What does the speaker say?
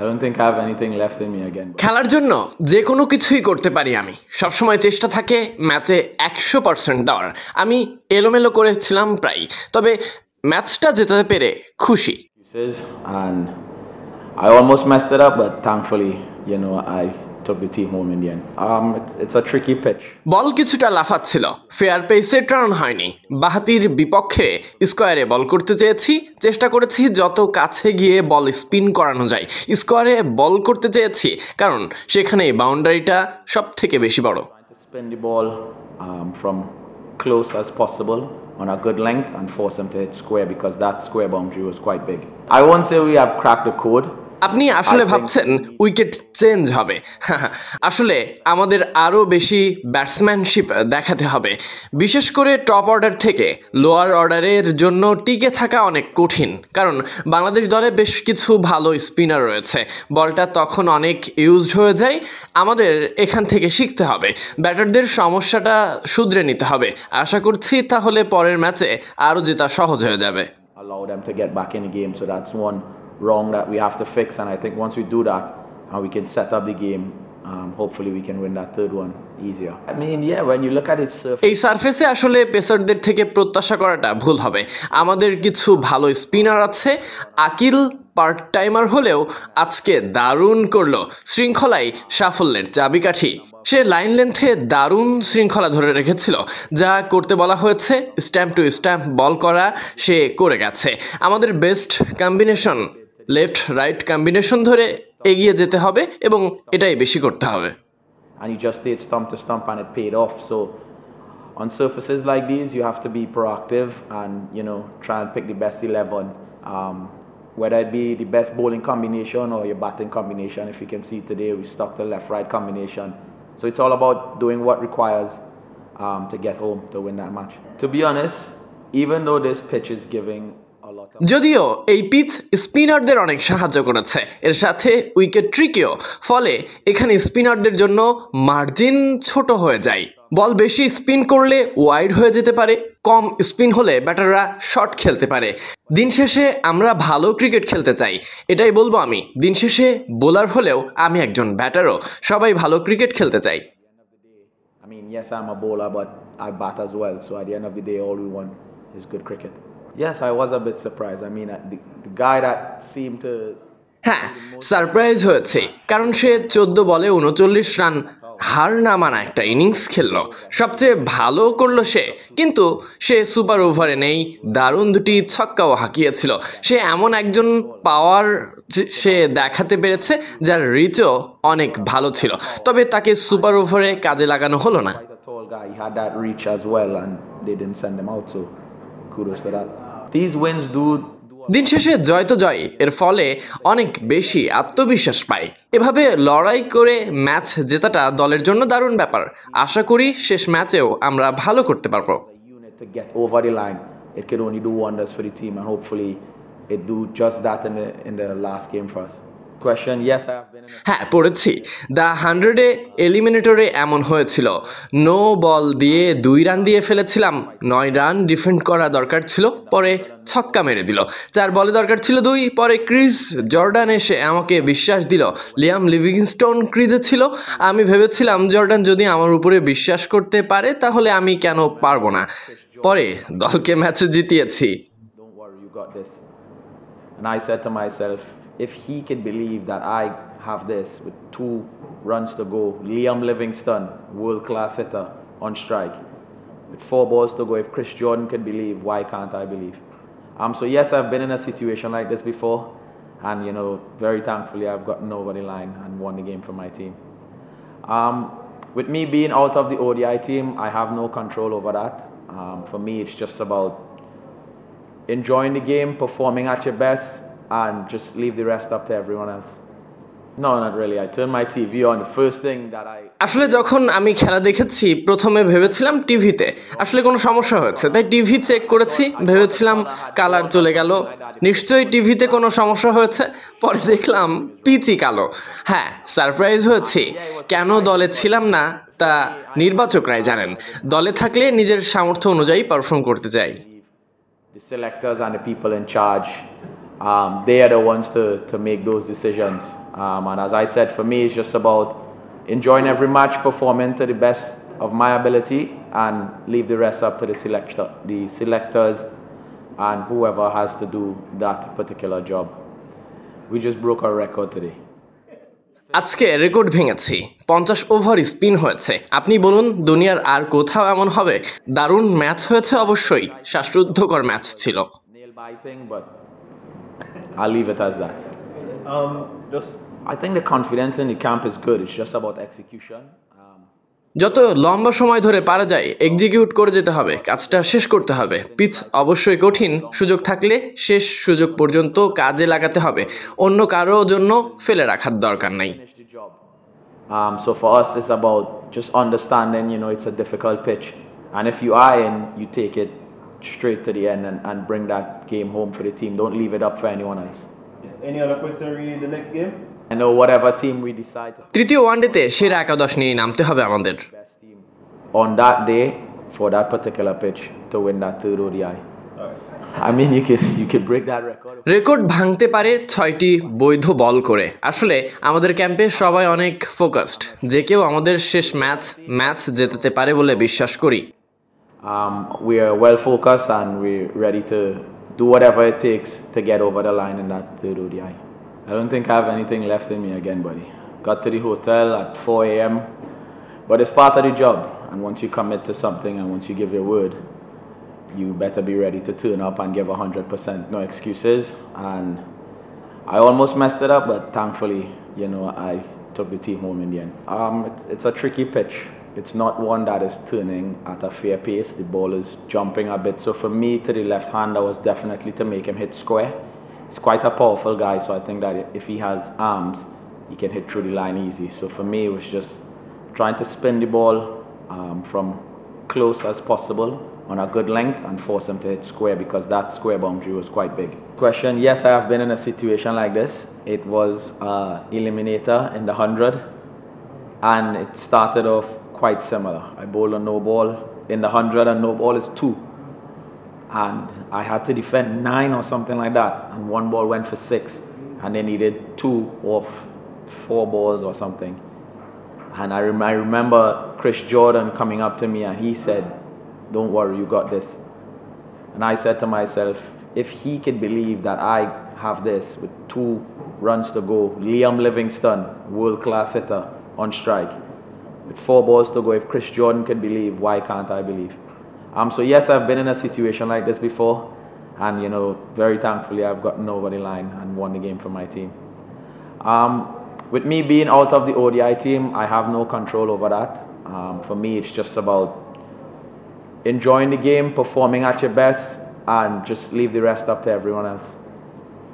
don't think I have anything left in me again. খেলার জন্য যে কোনো কিছুই করতে পারি আমি, সবসময় চেষ্টা থাকে ম্যাচে 100% দেওয়ার। আমি এলোমেলো করেছিলাম প্রায়, তবে ম্যাচটা জেতাতে পেরে খুশি। And I almost messed it up, but thankfully, I took the team home in the end. It's a tricky pitch. বল কিছুটা লাফাচ্ছিল, ফেয়ার পেসে টার্ন হয়নি। বাহাতির বিপক্ষে স্কোয়ারে বল করতে চেষ্টা করেছি যত কাছে গিয়ে বল স্পিন করানো যায়। স্কোয়ারে বল করতে চেয়েছি কারণ সেখানে বাউন্ডারিটা সব থেকে বেশি বড়। To spin the ball from close as possible on a good length and force him to hit square because that square boundary was quite big. I won't say we have cracked the code. আপনি আসলে ভাবছেন wicket change হবে। আসলে আমাদের আরও বেশি ব্যাটসম্যানশিপ দেখাতে হবে, বিশেষ করে টপ অর্ডার থেকে লোয়ার অর্ডারের জন্য টিকে থাকা অনেক কঠিন, কারণ বাংলাদেশ দলে বেশ কিছু ভালো স্পিনার রয়েছে। বলটা তখন অনেক ইউজড হয়ে যায়। আমাদের এখান থেকে শিখতে হবে, ব্যাটারদের সমস্যাটা শুধরে নিতে হবে। আশা করছি তাহলে পরের ম্যাচে আরও জেতা সহজ হয়ে যাবে। Allow them to get back in the game, so that's one wrong that we have to fix, and I think once we do that and we can set up the game, hopefully we can win that third one easier. I mean, yeah, when you look at it surface, এই সারফেসে আসলে পেসারদের থেকে প্রত্যাশা করাটা ভুল হবে। আমাদের কিছু ভালো স্পিনার আছে। আকিল পার্ট টাইমার হলেও আজকে দারুণ করলো, শৃঙ্খলাই সাফল্যের চাবিকাঠি। সে লাইন লেন্থে দারুণ শৃঙ্খলা ধরে রেখেছিল, যা করতে বলা হয়েছে স্ট্যাম্প টু স্ট্যাম্প বল করা সে করে গেছে। আমাদের best combination left right combination ধরে এগিয়ে যেতে হবে এবং এটাই বেশি করতে হবে। and he just stayed stump to stump and it paid off. So on surfaces like these you have to be proactive and try and pick the best 11, whether it be the best bowling combination or your batting combination. If you can see today we stuck to left right combination, so it's all about doing what requires to get home to win that match. To be honest, even though this pitch is giving a lot of, যদিও এই pitch স্পিনারদের অনেক সাহায্য করেছে, এর সাথে wicket ট্রিকেও, ফলে এখানে স্পিনারদের জন্য মার্জিন ছোট হয়ে যায়। বল বেশি স্পিন করলে ওয়াইড হয়ে যেতে পারে, কম স্পিন হলে ব্যাটাররা শর্ট খেলতে পারে। দিন শেষে আমরা ভালো ক্রিকেট খেলতে চাই, এটাই বলবো আমি। দিন শেষে বোলার হলেও আমি একজন ব্যাটারও, সবাই ভালো ক্রিকেট খেলতে চাই। I mean, yes, I'm a bowler, but I bat as well. So at the end of the day, all we want is good cricket. Yes, I was a bit surprised. I mean, the guy that seemed to... হ্যাঁ, surprise হয়েছে, কারণ সে 14 বলে 39 run হার না মানা একটা innings খেললো। সবচেয়ে ভালো করলো সে, কিন্তু সে সুপার ওভারে নেই, দারুণ দুটি ছক্কাও হাঁকিয়েছিল। সে এমন একজন পাওয়ার সে দেখাতে পেরেছে যার রিচও অনেক ভালো ছিল, তবে তাকে সুপার ওভারে কাজে লাগানো হলো না। Quite a tall guy. He had that reach as well, and they didn't send him out. So kudos to that. These wins do. দিন শেষে জয় তো জয়, এর ফলে অনেক বেশি আত্মবিশ্বাস পাই। এভাবে লড়াই করে ম্যাচ জেতাটা দলের জন্য দারুণ ব্যাপার। আশা করি শেষ ম্যাচেও আমরা ভালো করতে পারবো। A unit to get over the line. It could only do wonders for the team, and hopefully it do just that in the last game for us. Question: Yes, I have been in a... হ্যাঁ, পড়েছি। The 100-এ এলিমিনেটরে এমন হয়েছিল, no ball দিয়ে 2 run দিয়ে ফেলেছিলাম। 9 run defend করা দরকার ছিল, পরে ছক্কা মেরে দিল। 4 বলে দরকার ছিল 2, পরে ক্রিস জর্ডান এসে আমাকে বিশ্বাস দিল। লিয়াম লিভিংস্টোন ক্রিজে ছিল। আমি ভেবেছিলাম জর্ডান যদি আমার উপরে বিশ্বাস করতে পারে তাহলে আমি কেন পারবো না। পরে দলকে ম্যাচে জিতিয়েছি। Don't worry, you got this. And I said to myself, if he can believe that I have this with 2 runs to go, Liam Livingstone, world-class hitter, on strike, with 4 balls to go, if Chris Jordan can believe, why can't I believe? So yes, I've been in a situation like this before, and very thankfully I've gotten over the line and won the game for my team. With me being out of the ODI team, I have no control over that. For me, it's just about enjoying the game, performing at your best, and just leave the rest up to everyone else. No, not really. I turned my TV on. The first thing that আসলে যখন আমি খেলা দেখেছি প্রথমে ভেবেছিলাম টিভিতে আসলে কোনো সমস্যা হয়েছে, তাই টিভি চেক করেছি, ভেবেছিলাম কালার চলে গেল, নিশ্চয়ই টিভিতে কোনো সমস্যা হয়েছে। পরে দেখলাম পিচই কালো। হ্যাঁ, সারপ্রাইজ হয়েছি। কেন দলে ছিলাম না তা নির্বাচকরাই জানেন। দলে থাকলে নিজের সামর্থ্য অনুযায়ী পারফর্ম করতে চাই। the selectors and the people in charge they are the ones to make those decisions. And as I said, for me, it's just about enjoying every match, performing to the best of my ability, and leave the rest up to the selectors, and whoever has to do that particular job. We just broke our record today. আজকে record ভেঙেছি 50 over spin হয়েছে আপনি বলুন দুনিয়ার আর কোথাও এমন হবে দারুণ match হয়েছে অবশ্যই শ্বাসরুদ্ধকর ম্যাচ ছিল Nail biting, but I'll leave it as that. I think the confidence in the camp is good. It's just about execution. যত লম্বা সময় ধরে পারা যায় এক্সিকিউট করে যেতে হবে কাজটা শেষ করতে হবে পিচ অবশ্যই কঠিন সুযোগ থাকলে শেষ সুযোগ পর্যন্ত কাজে লাগাতে হবে অন্য কারো জন্য ফেলে রাখার দরকার নাই So for us it's about just understanding, it's a difficult pitch, and if you are in, you take it straight to the end and bring that game home for the team. Don't leave it up for anyone else. Any other question in the next game? I know whatever team we decide তৃতীয় ওয়ানডেতে সেরা একাদশ নিয়ে নামতে হবে আমাদের best team on that day for that particular pitch to win that third ODI. I mean, you could break that record. Record ভাঙতে পারে 6টি বৈধ বল করে আসলে আমাদের ক্যাম্পে সবাই অনেক ফোকাসড যে কেউ আমাদের শেষ ম্যাচ জেতাতে পারে বলে বিশ্বাস করি We are well focused and we're ready to do whatever it takes to get over the line in that third ODI. I don't think I have anything left in me again, buddy. Got to the hotel at 4 a.m. But it's part of the job. And once you commit to something and once you give your word, you better be ready to turn up and give 100%. No excuses. And I almost messed it up, but thankfully, I took the team home in the end. It's a tricky pitch. It's not one that is turning at a fair pace. The ball is jumping a bit. So for me, to the left-hander was definitely to make him hit square. He's quite a powerful guy, so I think that if he has arms, he can hit through the line easy. So for me, it was just trying to spin the ball from close as possible on a good length and force him to hit square, because that square boundary was quite big. Question: yes, I have been in a situation like this. It was eliminator in the 100, and it started off quite similar. I bowled a no ball in the 100, and no ball is 2. And I had to defend 9 or something like that, and one ball went for 6, and they needed 2 or 4 balls or something. And I remember Chris Jordan coming up to me and he said, "Don't worry, you got this." And I said to myself, if he could believe that I have this with 2 runs to go, Liam Livingstone, world-class hitter, on strike, with 4 balls to go, if Chris Jordan could believe, why can't I believe? So yes, I've been in a situation like this before, and very thankfully I've gotten over the line and won the game for my team. With me being out of the ODI team, I have no control over that. For me, it's just about enjoying the game, performing at your best, and just leave the rest up to everyone else.